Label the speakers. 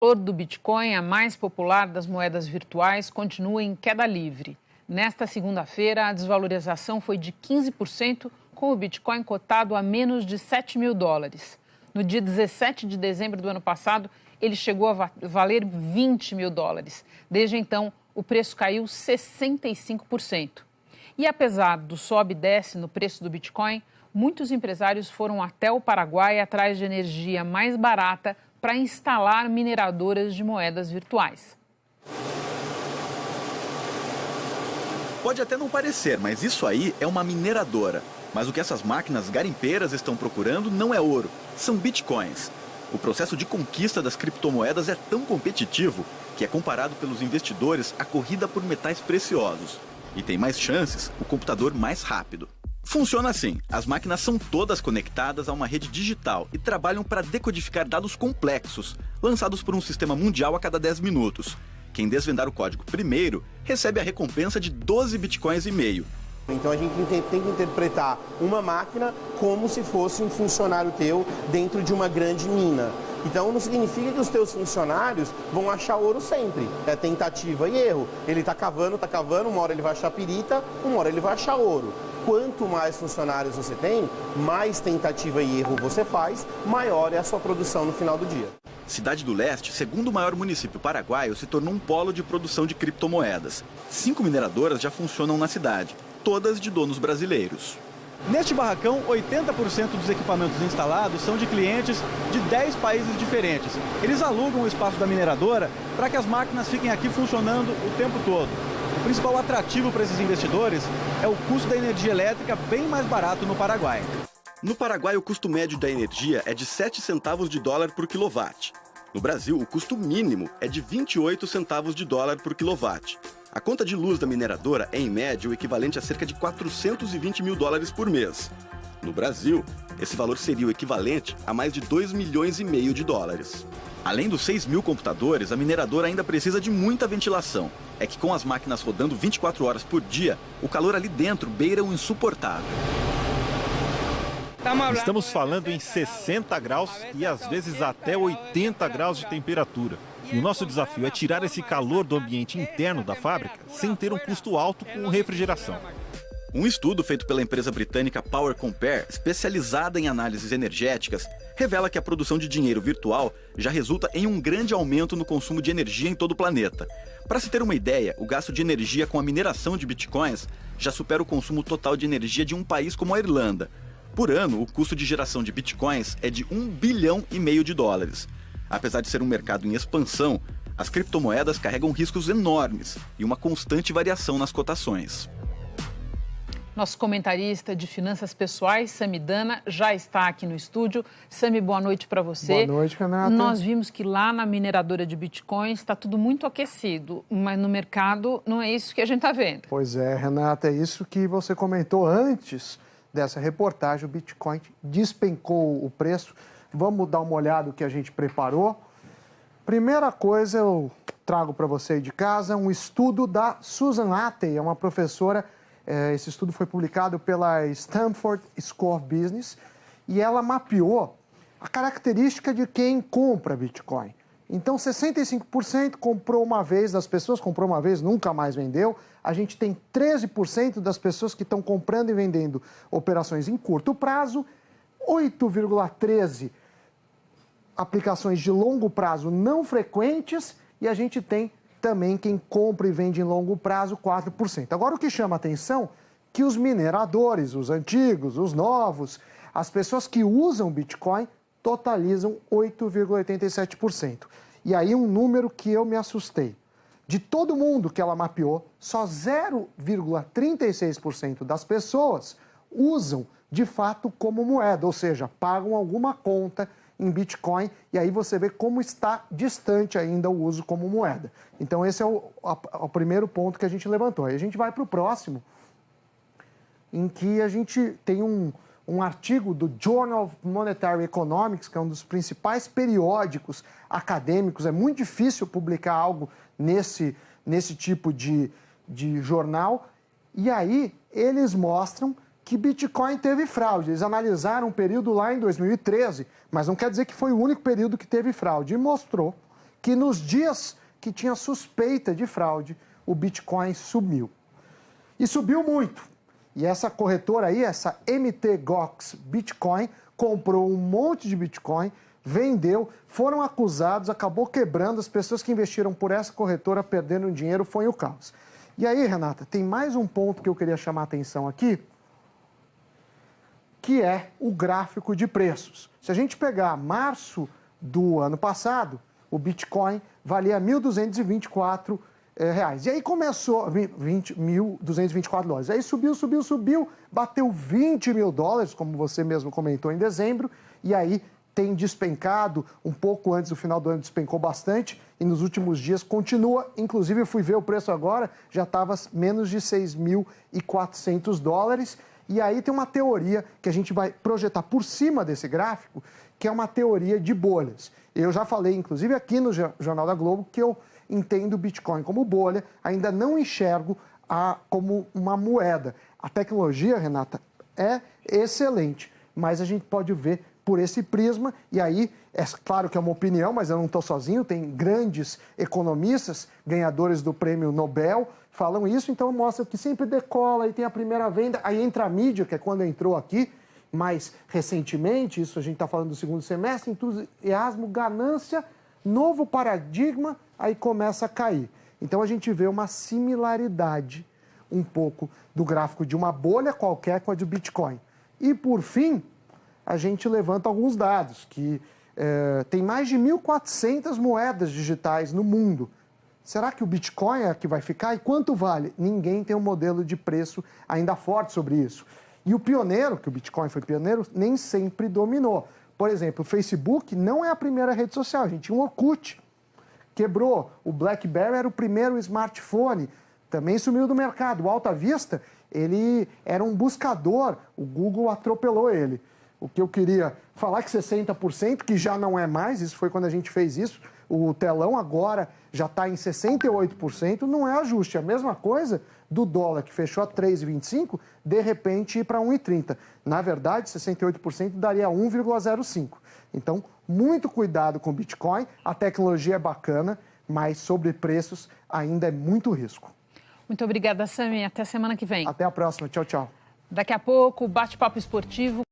Speaker 1: O valor do Bitcoin, a mais popular das moedas virtuais, continua em queda livre. Nesta segunda-feira, a desvalorização foi de 15%, com o Bitcoin cotado a menos de 7 mil dólares. No dia 17 de dezembro do ano passado, ele chegou a valer 20 mil dólares. Desde então, o preço caiu 65%. E apesar do sobe e desce no preço do Bitcoin, muitos empresários foram até o Paraguai atrás de energia mais barata para instalar mineradoras de moedas virtuais.
Speaker 2: Pode até não parecer, mas isso aí é uma mineradora. Mas o que essas máquinas garimpeiras estão procurando não é ouro, são bitcoins. O processo de conquista das criptomoedas é tão competitivo que é comparado pelos investidores à corrida por metais preciosos. E tem mais chances o computador mais rápido. Funciona assim, as máquinas são todas conectadas a uma rede digital e trabalham para decodificar dados complexos, lançados por um sistema mundial a cada 10 minutos. Quem desvendar o código primeiro recebe a recompensa de 12 bitcoins e meio.
Speaker 3: Então a gente tem que interpretar uma máquina como se fosse um funcionário teu dentro de uma grande mina. Então não significa que os teus funcionários vão achar ouro sempre. É tentativa e erro. Ele está cavando, uma hora ele vai achar pirita, uma hora ele vai achar ouro. Quanto mais funcionários você tem, mais tentativa e erro você faz, maior é a sua produção no final do dia.
Speaker 2: Cidade do Leste, segundo município município paraguaio, se tornou um polo de produção de criptomoedas. 5 mineradoras já funcionam na cidade, todas de donos brasileiros.
Speaker 4: Neste barracão, 80% dos equipamentos instalados são de clientes de 10 países diferentes. Eles alugam o espaço da mineradora para que as máquinas fiquem aqui funcionando o tempo todo. O principal atrativo para esses investidores é o custo da energia elétrica bem mais barato no Paraguai.
Speaker 2: No Paraguai, o custo médio da energia é de 7 centavos de dólar por quilowatt. No Brasil, o custo mínimo é de 28 centavos de dólar por quilowatt. A conta de luz da mineradora é, em média, o equivalente a cerca de 420 mil dólares por mês. No Brasil, esse valor seria o equivalente a mais de 2 milhões e meio de dólares. Além dos 6 mil computadores, a mineradora ainda precisa de muita ventilação. É que com as máquinas rodando 24 horas por dia, o calor ali dentro beira o insuportável.
Speaker 5: Estamos falando em 60 graus e às vezes até 80 graus de temperatura. E o nosso desafio é tirar esse calor do ambiente interno da fábrica sem ter um custo alto com refrigeração.
Speaker 2: Um estudo feito pela empresa britânica Power Compare, especializada em análises energéticas, revela que a produção de dinheiro virtual já resulta em um grande aumento no consumo de energia em todo o planeta. Para se ter uma ideia, o gasto de energia com a mineração de bitcoins já supera o consumo total de energia de um país como a Irlanda. Por ano, o custo de geração de bitcoins é de 1,5 bilhão de dólares. Apesar de ser um mercado em expansão, as criptomoedas carregam riscos enormes e uma constante variação nas cotações.
Speaker 1: Nosso comentarista de finanças pessoais, Sami Dana, já está aqui no estúdio. Sami, boa noite para você.
Speaker 6: Boa noite, Renata.
Speaker 1: Nós vimos que lá na mineradora de bitcoins está tudo muito aquecido, mas no mercado não é isso que a gente está vendo.
Speaker 6: Pois é, Renata, é isso que você comentou antes dessa reportagem. O Bitcoin despencou o preço. Vamos dar uma olhada no que a gente preparou. Primeira coisa, eu trago para você aí de casa um estudo da Susan Athey, é uma professora. Esse estudo foi publicado pela Stanford School of Business e ela mapeou a característica de quem compra Bitcoin. Então, 65% comprou uma vez das pessoas, comprou uma vez, nunca mais vendeu. A gente tem 13% das pessoas que estão comprando e vendendo operações em curto prazo, 8,13% aplicações de longo prazo não frequentes e a gente tem também quem compra e vende em longo prazo, 4%. Agora, o que chama a atenção é que os mineradores, os antigos, os novos, as pessoas que usam Bitcoin, totalizam 8,87%. E aí um número que eu me assustei. De todo mundo que ela mapeou, só 0,36% das pessoas usam de fato como moeda, ou seja, pagam alguma conta em Bitcoin, e aí você vê como está distante ainda o uso como moeda. Então esse é o primeiro ponto que a gente levantou. Aí a gente vai para o próximo, em que a gente tem um artigo do Journal of Monetary Economics, que é um dos principais periódicos acadêmicos. É muito difícil publicar algo nesse tipo de jornal. E aí eles mostram que Bitcoin teve fraude. Eles analisaram um período lá em 2013, mas não quer dizer que foi o único período que teve fraude. E mostrou que nos dias que tinha suspeita de fraude, o Bitcoin sumiu. E subiu muito. E essa corretora aí, essa Mt. Gox Bitcoin, comprou um monte de Bitcoin, vendeu, foram acusados, acabou quebrando. As pessoas que investiram por essa corretora perdendo dinheiro, foi o caos. E aí, Renata, tem mais um ponto que eu queria chamar a atenção aqui, que é o gráfico de preços. Se a gente pegar março do ano passado, o Bitcoin valia R$1.224. E aí começou, 1.224 dólares. Aí subiu, bateu 20 mil dólares, como você mesmo comentou, em dezembro, e aí tem despencado, um pouco antes do final do ano despencou bastante, e nos últimos dias continua, inclusive eu fui ver o preço agora, já estava menos de 6.400 dólares, e aí tem uma teoria que a gente vai projetar por cima desse gráfico, que é uma teoria de bolhas. Eu já falei, inclusive, aqui no Jornal da Globo, que eu entendo o Bitcoin como bolha, ainda não enxergo como uma moeda. A tecnologia, Renata, é excelente, mas a gente pode ver por esse prisma, e aí, é claro que é uma opinião, mas eu não estou sozinho, tem grandes economistas, ganhadores do prêmio Nobel, falam isso, então mostra que sempre decola, aí tem a primeira venda, aí entra a mídia, que é quando entrou aqui, mais recentemente, isso a gente está falando do segundo semestre, entusiasmo, ganância, novo paradigma, aí começa a cair. Então a gente vê uma similaridade um pouco do gráfico de uma bolha qualquer com a do Bitcoin. E por fim, a gente levanta alguns dados, que tem mais de 1.400 moedas digitais no mundo. Será que o Bitcoin é a que vai ficar? E quanto vale? Ninguém tem um modelo de preço ainda forte sobre isso. E o pioneiro, que o Bitcoin foi pioneiro, nem sempre dominou. Por exemplo, o Facebook não é a primeira rede social, a gente tinha um Orkut, quebrou. O BlackBerry era o primeiro smartphone, também sumiu do mercado. O Alta Vista, ele era um buscador, o Google atropelou ele. O que eu queria falar que 60%, que já não é mais, isso foi quando a gente fez isso, o telão agora já está em 68%, não é ajuste. A mesma coisa do dólar, que fechou a 3,25, de repente ir para 1,30. Na verdade, 68% daria 1,05. Então, muito cuidado com o Bitcoin, a tecnologia é bacana, mas sobre preços ainda é muito risco.
Speaker 1: Muito obrigada, Sami. Até semana que vem.
Speaker 6: Até a próxima. Tchau, tchau.
Speaker 1: Daqui a pouco, bate-papo esportivo.